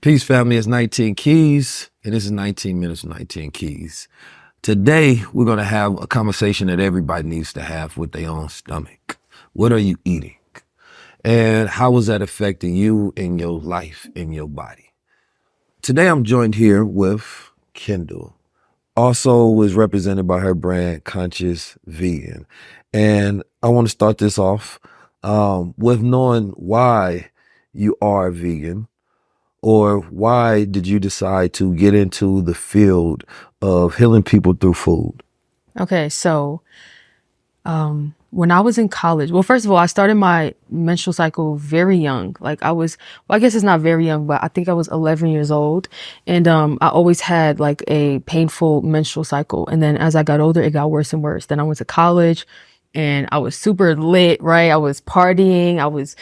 Peace, family. It's 19 Keys, and this is 19 Minutes, 19 Keys. Today, we're going to have a conversation that everybody needs to have with their own stomach. What are you eating? And how is that affecting you in your life, in your body? Today, I'm joined here with Kendall. Also is represented by her brand, Konscious Being. And I want to start this off with knowing why you are vegan. Or why did you decide to get into the field of healing people through food? Okay, so when I was in college, well, first of all, I started my menstrual cycle very young. I guess it's not very young, but I think I was 11 years old. And I always had like a painful menstrual cycle. And then as I got older, it got worse and worse. Then I went to college and I was super lit, right? I was partying, I was,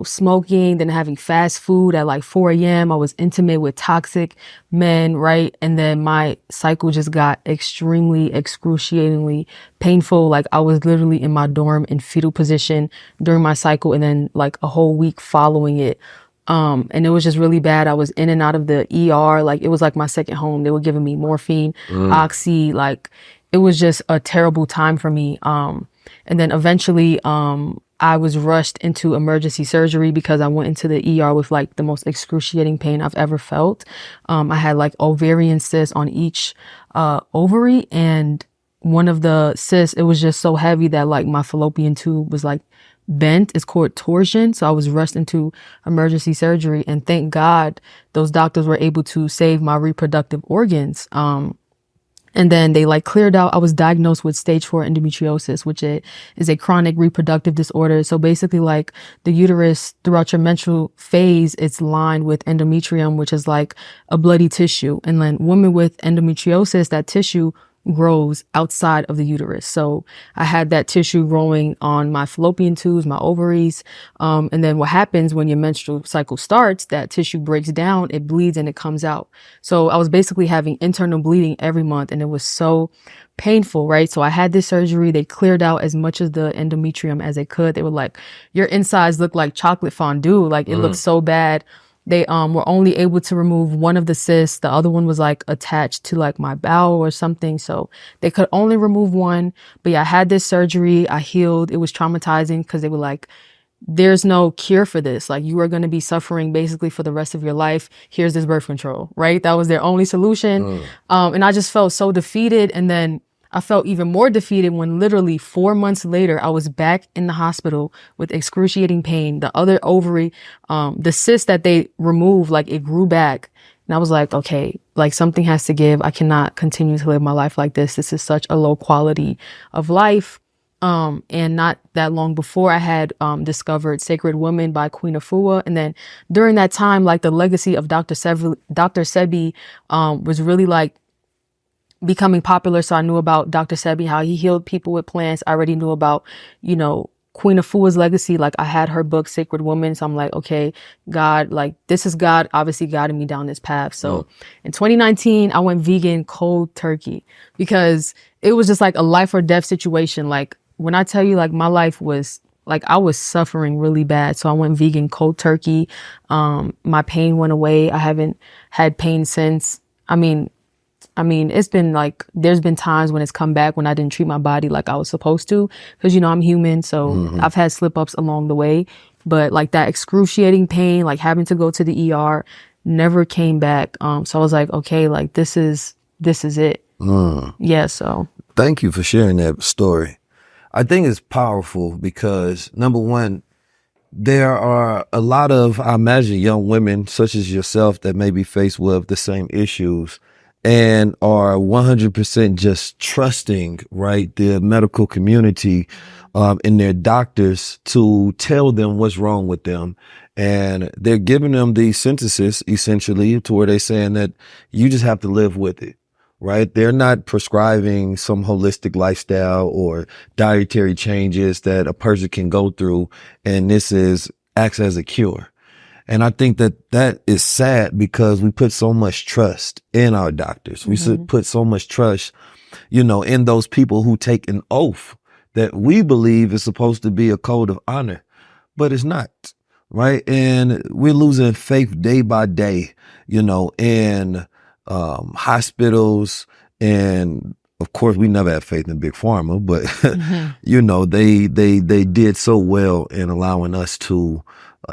smoking, then having fast food at like 4 a.m. I was intimate with toxic men, right? And then my cycle just got extremely, excruciatingly painful. Like I was literally in my dorm in fetal position during my cycle and then like a whole week following it. And it was just really bad. I was in and out of the ER. Like it was like my second home. They were giving me morphine, oxy, like it was just a terrible time for me. And then eventually, I was rushed into emergency surgery because I went into the ER with like the most excruciating pain I've ever felt. I had like ovarian cysts on each, ovary, and one of the cysts, it was just so heavy that like my fallopian tube was like bent. It's called torsion. So I was rushed into emergency surgery, and thank God those doctors were able to save my reproductive organs. And then they like cleared out. I was diagnosed with stage 4 endometriosis, which is a chronic reproductive disorder. So basically like the uterus throughout your menstrual phase, it's lined with endometrium, which is like a bloody tissue. And then women with endometriosis, that tissue grows outside of the uterus. So I had that tissue growing on my fallopian tubes, my ovaries. And then what happens when your menstrual cycle starts, that tissue breaks down, it bleeds and it comes out. So I was basically having internal bleeding every month and it was so painful, right? So I had this surgery. They cleared out as much of the endometrium as they could. They were like, your insides look like chocolate fondue. Like it looked so bad. They were only able to remove one of the cysts. The other one was like attached to like my bowel or something. So they could only remove one. But yeah, I had this surgery. I healed. It was traumatizing because they were like, there's no cure for this. Like you are going to be suffering basically for the rest of your life. Here's this birth control, right? That was their only solution. And I just felt so defeated. And then I felt even more defeated when literally 4 months later, I was back in the hospital with excruciating pain. The other ovary, the cyst that they removed, like it grew back. And I was like, okay, like something has to give. I cannot continue to live my life like this. This is such a low quality of life. And not that long before I had discovered Sacred Woman by Queen Afua. And then during that time, like the legacy of Dr. Sebi was really like becoming popular. So I knew about Dr. Sebi, how he healed people with plants. I already knew about, Queen Afua's legacy. Like I had her book, Sacred Woman. So I'm like, okay, God, like this is God obviously guiding me down this path. So in 2019, I went vegan cold turkey because it was just like a life or death situation. Like when I tell you like my life was like I was suffering really bad. So I went vegan cold turkey. My pain went away. I haven't had pain since. I mean, it's been like, there's been times when it's come back when I didn't treat my body like I was supposed to. Cause I'm human. So I've had slip ups along the way, but like that excruciating pain, like having to go to the ER never came back. So I was like, okay, like this is it. Yeah. So Thank you for sharing that story. I think it's powerful because number one, there are a lot of, I imagine, young women such as yourself that may be faced with the same issues and are 100% just trusting, right, the medical community and their doctors to tell them what's wrong with them. And they're giving them these sentences, essentially, to where they're saying that you just have to live with it, right? They're not prescribing some holistic lifestyle or dietary changes that a person can go through, and acts as a cure. And I think that is sad because we put so much trust in our doctors. We put so much trust, in those people who take an oath that we believe is supposed to be a code of honor, but it's not, right? And we're losing faith day by day, in hospitals. And of course, we never had faith in Big Pharma, but Hmm. they did so well in allowing us to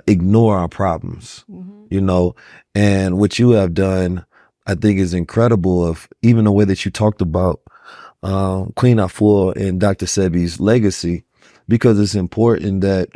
ignore our problems, Hmm. you know. And what you have done, I think, is incredible. Of even the way that you talked about Queen Afua and Dr. Sebi's legacy, because it's important that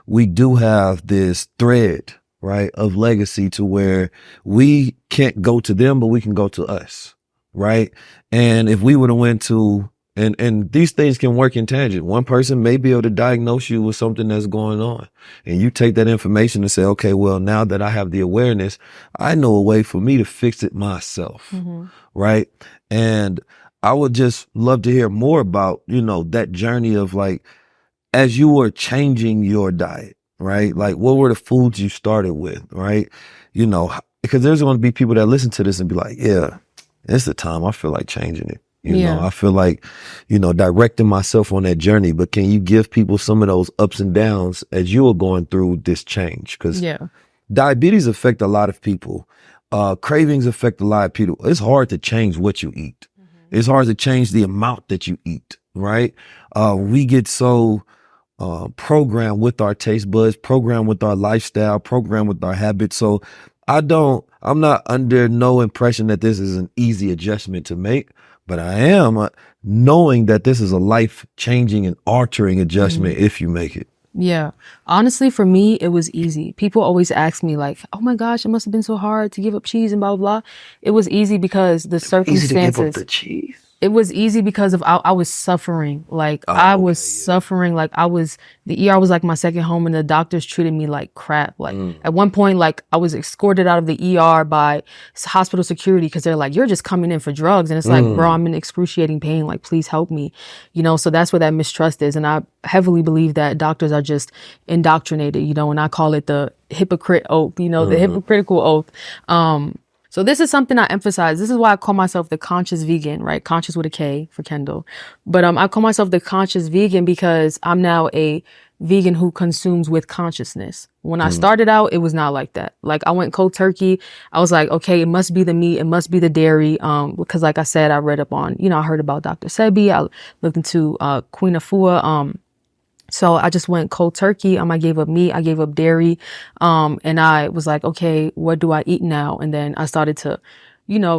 we do have this thread, right, of legacy to where we can't go to them, but we can go to us, right? And if we would have went to, and these things can work in tangent. One person may be able to diagnose you with something that's going on, and you take that information and say, okay, well, now that I have the awareness, I know a way for me to fix it myself, Hmm. right? And I would just love to hear more about, that journey of like, as you were changing your diet, right? Like, what were the foods you started with, right? Because there's going to be people that listen to this and be like, yeah, it's the time I feel like changing it. Yeah. I feel like, directing myself on that journey. But can you give people some of those ups and downs as you were going through this change? Because Yeah. diabetes affect a lot of people. Cravings affect a lot of people. It's hard to change what you eat. It's hard to change the amount that you eat, right? We get so programmed with our taste buds, programmed with our lifestyle, programmed with our habits. So I'm not under no impression that this is an easy adjustment to make, but I am knowing that this is a life changing and altering adjustment if you make it. Yeah. Honestly, for me, it was easy. People always ask me like, oh my gosh, it must have been so hard to give up cheese and blah, blah, blah. It was easy because the Easy to give up circumstances. the cheese. It was easy because of I was suffering. Like I Oh, was okay, yeah. suffering. Like the ER was like my second home and the doctors treated me like crap. Like Mm. at one point, like I was escorted out of the ER by hospital security because they're like, you're just coming in for drugs. And it's like, bro, I'm in excruciating pain. Like, please help me. So that's where that mistrust is. And I heavily believe that doctors are just indoctrinated, and I call it the hypocrite oath, the hypocritical oath. So this is something I emphasize. This is why I call myself the conscious vegan, right? Conscious with a K for Kendall. But I call myself the conscious vegan because I'm now a vegan who consumes with consciousness. When I started out, it was not like that. Like I went cold turkey. I was like, okay, it must be the meat. It must be the dairy. Because like I said, I read up on, I heard about Dr. Sebi. I looked into Queen Afua. So I just went cold turkey. I gave up meat. I gave up dairy. And I was like, okay, what do I eat now? And then I started to,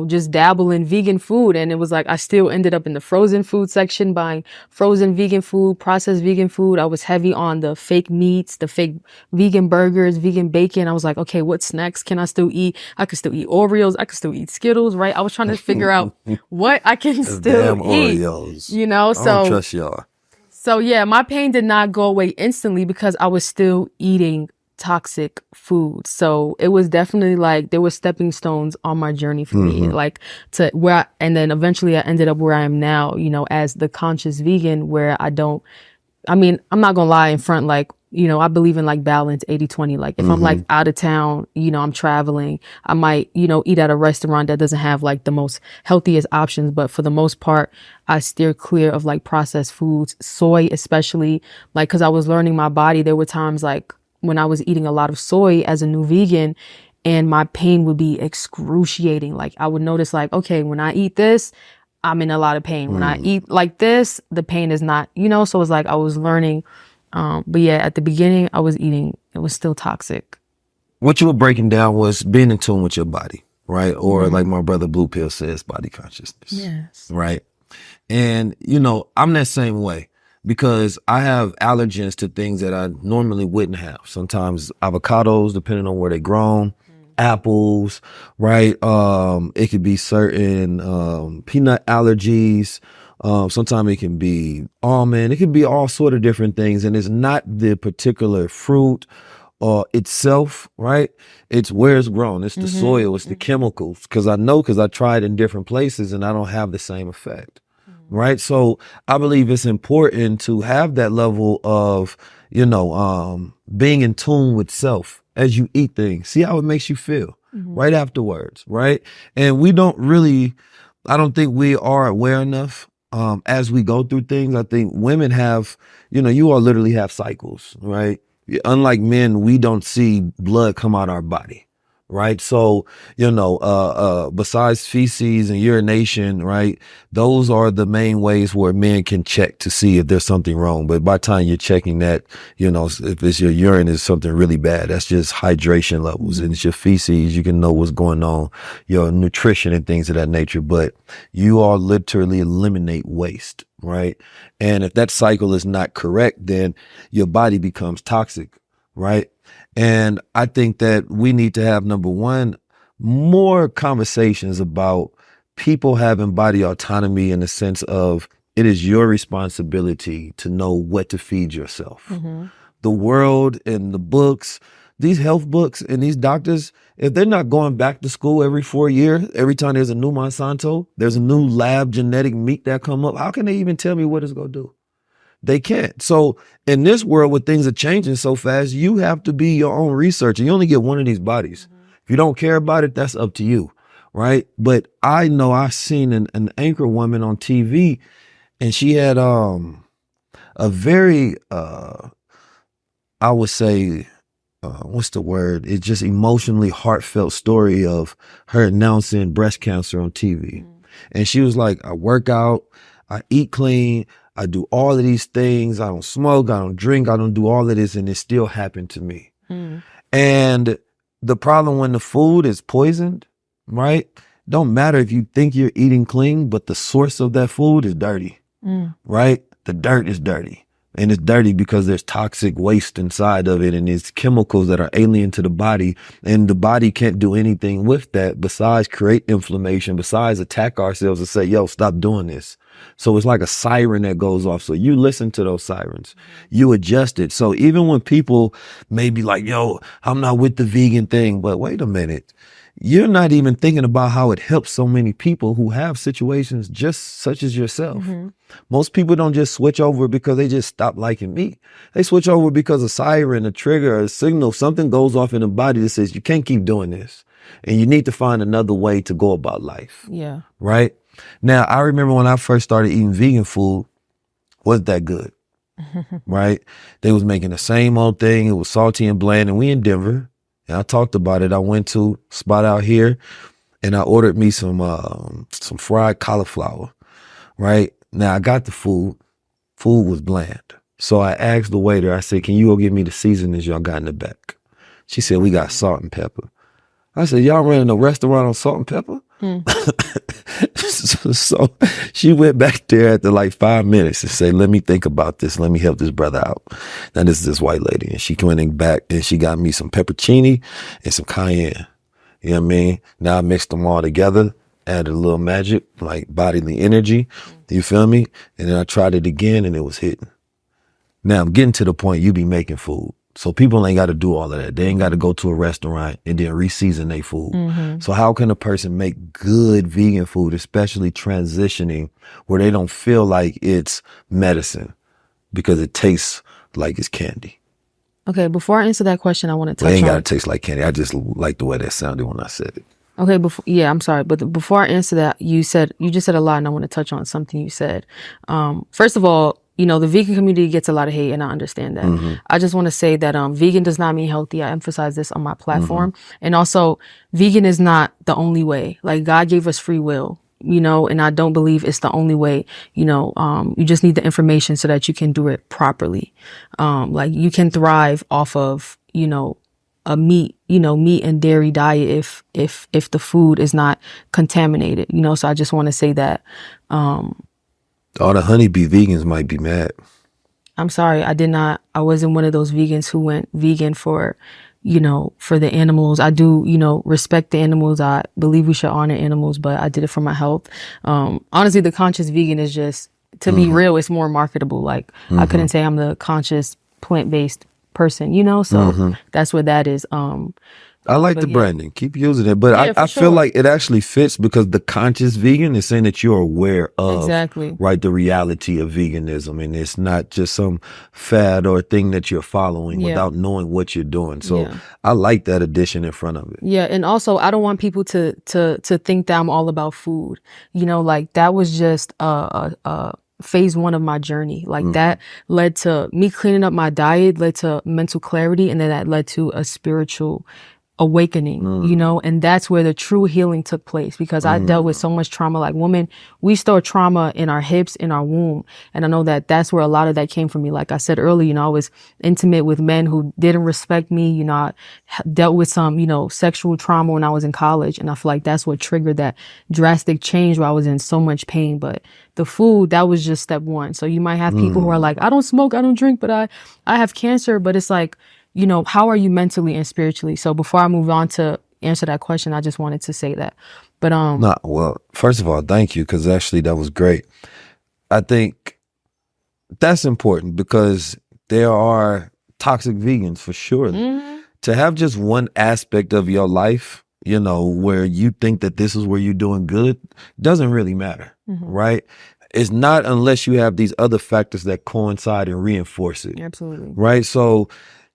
just dabble in vegan food. And it was like, I still ended up in the frozen food section buying frozen vegan food, processed vegan food. I was heavy on the fake meats, the fake vegan burgers, vegan bacon. I was like, okay, what snacks can I still eat? I could still eat Oreos. I could still eat Skittles, right? I was trying to figure out what I can Them still damn eat, Oreos. I don't so. trust y'all. So yeah, my pain did not go away instantly because I was still eating toxic food. So it was definitely like there were stepping stones on my journey for me, like to and then eventually I ended up where I am now, as the conscious vegan where I'm not gonna lie in front, like, I believe in like balance 80-20. Like if I'm like out of town, I'm traveling, I might, eat at a restaurant that doesn't have like the most healthiest options. But for the most part, I steer clear of like processed foods, soy, especially like, cause I was learning my body. There were times like when I was eating a lot of soy as a new vegan and my pain would be excruciating. Like I would notice like, okay, when I eat this, I'm in a lot of pain. When I eat like this, the pain is not, so it's like I was learning. But yeah, at the beginning I was eating, it was still toxic. What you were breaking down was being in tune with your body, right? Or like my brother Blue Pill says, body consciousness. Yes. Right. And, I'm that same way because I have allergens to things that I normally wouldn't have. Sometimes avocados, depending on where they're grown, apples, right? It could be certain peanut allergies. Sometimes it can be almond. It can be all sort of different things. And it's not the particular fruit itself, right? It's where it's grown. It's the soil. It's the chemicals. Because I tried in different places and I don't have the same effect. Right. So I believe it's important to have that level of, being in tune with self as you eat things. See how it makes you feel right afterwards. Right. And I don't think we are aware enough as we go through things. I think women have, you all literally have cycles, right? Unlike men, we don't see blood come out our body. Right. So, besides feces and urination, right, those are the main ways where men can check to see if there's something wrong. But by the time you're checking that, if it's your urine is something really bad, that's just hydration levels. And it's your feces, you can know what's going on, your nutrition and things of that nature. But you are literally eliminate waste. Right. And if that cycle is not correct, then your body becomes toxic. Right. And I think that we need to have, number one, more conversations about people having body autonomy in the sense of it is your responsibility to know what to feed yourself. The world and the books, these health books and these doctors, if they're not going back to school every 4 years, every time there's a new Monsanto, there's a new lab genetic meat that come up, how can they even tell me what it's going to do? They can't. So in this world where things are changing so fast, you have to be your own researcher. You only get one of these bodies. If you don't care about it, that's up to you. Right. But I know I've seen an anchor woman on TV, and she had a very I would say what's the word? It's just emotionally heartfelt story of her announcing breast cancer on TV. And she was like, I work out, I eat clean, I do all of these things. I don't smoke, I don't drink, I don't do all of this, and it still happened to me. And the problem when the food is poisoned, right? Don't matter if you think you're eating clean, but the source of that food is dirty, right? The dirt is dirty. And it's dirty because there's toxic waste inside of it, and it's chemicals that are alien to the body, and the body can't do anything with that besides create inflammation, besides attack ourselves and say, yo, stop doing this. So it's like a siren that goes off. So you listen to those sirens, you adjust it. So even when people may be like, yo, I'm not with the vegan thing, but wait a minute. You're not even thinking about how it helps so many people who have situations just such as yourself. Most people don't just switch over because they just stop liking meat. They switch over because a siren, a trigger, a signal, something goes off in the body that says you can't keep doing this. And you need to find another way to go about life. Yeah. Right? Now, I remember when I first started eating vegan food, wasn't that good. Right? They was making the same old thing. It was salty and bland. And we in Denver. And I talked about it. I went to a spot out here and I ordered me some fried cauliflower, right? Now I got the food. Food was bland. So I asked the waiter, I said, can you go get me the seasonings y'all got in the back? She said, we got salt and pepper. I said, y'all running a restaurant on salt and pepper? So she went back there after like 5 minutes and said, let me think about this. Let me help this brother out. Now this is this white lady, and she went back and she got me some pepperoni and some cayenne. You know what I mean? Now I mixed them all together, added a little magic, like bodily energy. You feel me? And then I tried it again and it was hitting. Now I'm getting to the point you be making food. So people ain't got to do all of that. They ain't got to go to a restaurant and then re-season their food. So how can a person make good vegan food, especially transitioning where they don't feel like it's medicine because it tastes like it's candy? Okay, before I answer that question, I want to touch on... It ain't got to taste like candy. I just like the way that sounded when I said it. Okay, I'm sorry. But before I answer that, you just said a lot, and I want to touch on something you said. First of all, the vegan community gets a lot of hate, and I understand that. I just want to say that vegan does not mean healthy. I emphasize this on my platform. And also, vegan is not the only way. Like, God gave us free will, and I don't believe it's the only way. You just need the information so that you can do it properly. Like, you can thrive off of, a meat and dairy diet if the food is not contaminated, so I just want to say that. All the honeybee vegans might be mad. I'm sorry. I wasn't one of those vegans who went vegan for the animals. I do, respect the animals. I believe we should honor animals, but I did it for my health. Honestly, the conscious vegan is just, to be real, it's more marketable. Like, I couldn't say I'm the conscious plant-based person, so that's what that is. I like the branding. Keep using it. But I feel like it actually fits because the conscious vegan is saying that you're aware of right, the reality of veganism. And it's not just some fad or thing that you're following without knowing what you're doing. So I like that addition in front of it. Yeah. And also, I don't want people to think that I'm all about food. Like, that was just phase one of my journey. Like that led to me cleaning up my diet, led to mental clarity, and then that led to a spiritual awakening, you know, and that's where the true healing took place, because I dealt with so much trauma. Like, women, we store trauma in our hips, in our womb. And I know that that's where a lot of that came from me. Like I said earlier, you know, I was intimate with men who didn't respect me. You know, I dealt with some, you know, sexual trauma when I was in college. And I feel like that's what triggered that drastic change where I was in so much pain. But the food, that was just step one. So you might have people who are like, I don't smoke, I don't drink, but I have cancer. But it's like, you know, how are you mentally and spiritually? So before I move on to answer that question, I just wanted to say that. But No, well, first of all, thank you, because actually that was great. I think that's important because there are toxic vegans for sure. To have just one aspect of your life, you know, where you think that this is where you're doing good, doesn't really matter, right? It's not unless you have these other factors that coincide and reinforce it. Absolutely. Right. So,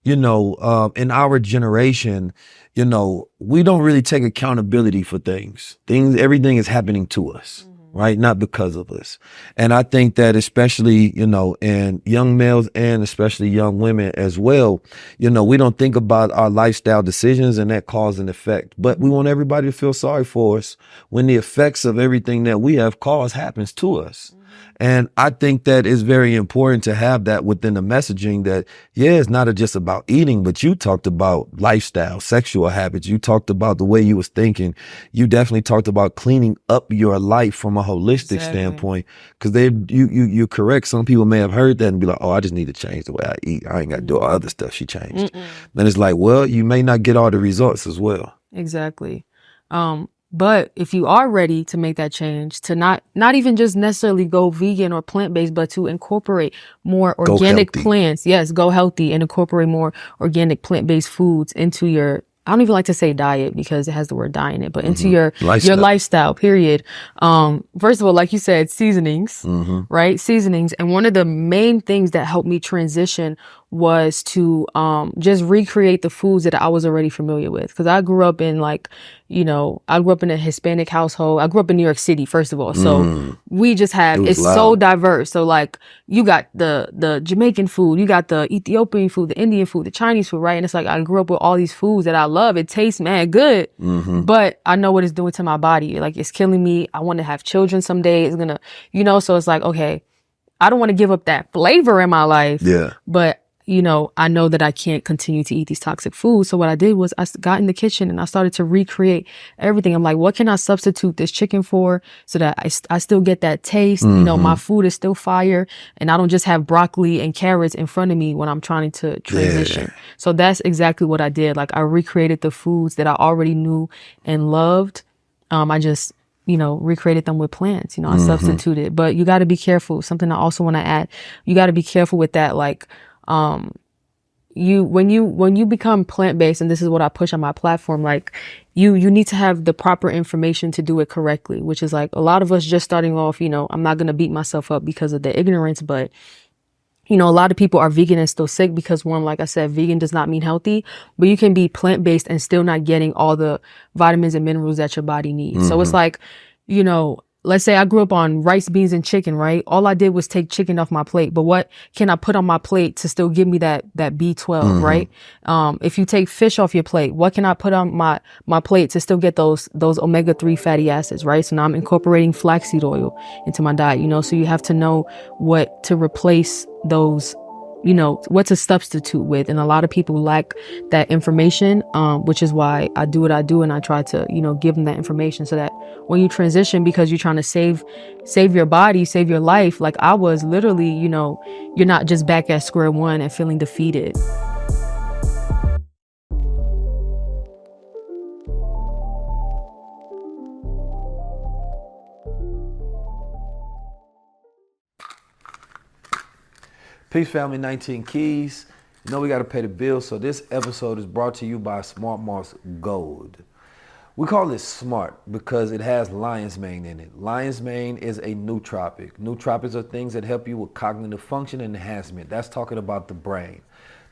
you know, in our generation, you know, we don't really take accountability for things. Everything is happening to us, right? Not because of us. And I think that especially, you know, in young males and especially young women as well, you know, we don't think about our lifestyle decisions and that cause and effect, but we want everybody to feel sorry for us when the effects of everything that we have caused happens to us. And I think that it's very important to have that within the messaging that, yeah, it's not just about eating, but you talked about lifestyle, sexual habits. You talked about the way you was thinking. You definitely talked about cleaning up your life from a holistic standpoint. Because you're correct. Some people may have heard that and be like, oh, I just need to change the way I eat. I ain't got to do all other stuff she changed. Then it's like, well, you may not get all the results as well. Exactly. But if you are ready to make that change, to not even just necessarily go vegan or plant-based, but to incorporate more organic plants. Yes, go healthy and incorporate more organic plant-based foods into your, I don't even like to say diet because it has the word diet in it, but into your lifestyle, period. First of all, like you said, seasonings, right? Seasonings. And one of the main things that helped me transition was to just recreate the foods that I was already familiar with. Because I grew up in like, you know, I grew up in a Hispanic household. I grew up in New York City, first of all. So we just have, it's so diverse. So like you got the Jamaican food, you got the Ethiopian food, the Indian food, the Chinese food, right? And it's like I grew up with all these foods that I love. It tastes, man, good. But I know what it's doing to my body. Like, it's killing me. I want to have children someday. It's gonna, you know, so it's like, okay, I don't want to give up that flavor in my life. Yeah. But you know, I know that I can't continue to eat these toxic foods. So what I did was I got in the kitchen and I started to recreate everything. I'm like, what can I substitute this chicken for so that I still get that taste? You know, my food is still fire and I don't just have broccoli and carrots in front of me when I'm trying to transition. So that's exactly what I did. Like, I recreated the foods that I already knew and loved. I just, you know, recreated them with plants. You know, I substituted. But you got to be careful. Something I also want to add, you got to be careful with that. Like, when you become plant-based, and this is what I push on my platform, like you need to have the proper information to do it correctly, which is like a lot of us just starting off, you know, I'm not going to beat myself up because of the ignorance, but you know, a lot of people are vegan and still sick because, one, like I said, vegan does not mean healthy, but you can be plant-based and still not getting all the vitamins and minerals that your body needs. So it's like, you know, let's say I grew up on rice, beans, and chicken, right? All I did was take chicken off my plate. But what can I put on my plate to still give me that B12, right? If you take fish off your plate, what can I put on my plate to still get those omega-3 fatty acids, right? So now I'm incorporating flaxseed oil into my diet, you know? So you have to know what to replace those, you know, what to substitute with. And a lot of people lack that information, which is why I do what I do. And I try to, you know, give them that information so that when you transition, because you're trying to save your body, save your life, like I was literally, you know, you're not just back at square one and feeling defeated. Peace, family. 19 Keys. You know we got to pay the bills, so this episode is brought to you by Smart Moss Gold. We call it smart because it has lion's mane in it. Lion's mane is a nootropic. Nootropics are things that help you with cognitive function and enhancement. That's talking about the brain.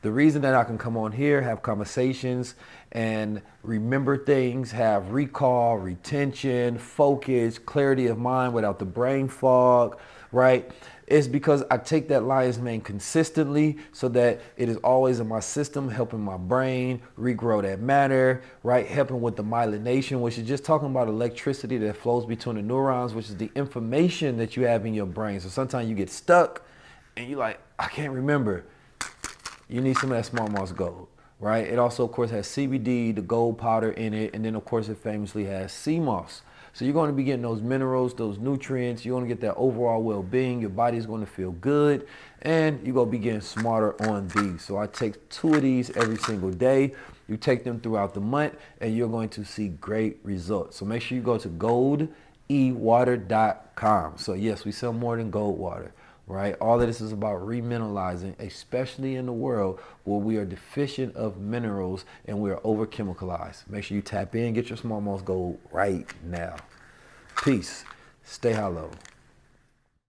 The reason that I can come on here, have conversations, and remember things, have recall, retention, focus, clarity of mind without the brain fog, right, It's because I take that lion's mane consistently so that it is always in my system, helping my brain regrow that matter, right? Helping with the myelination, which is just talking about electricity that flows between the neurons, which is the information that you have in your brain. So sometimes you get stuck and you're like, I can't remember. You need some of that smart moss gold, right? It also, of course, has CBD, the gold powder in it, and then, of course, it famously has sea moss. So you're going to be getting those minerals, those nutrients. You're going to get that overall well-being. Your body's going to feel good, and you're going to be getting smarter on these. So I take 2 of these every single day. You take them throughout the month, and you're going to see great results. So make sure you go to goldewater.com. So yes, we sell more than gold water. Right? All of this is about remineralizing, especially in the world where we are deficient of minerals and we are over chemicalized. Make sure you tap in, get your small moss gold right now. Peace. Stay hollow.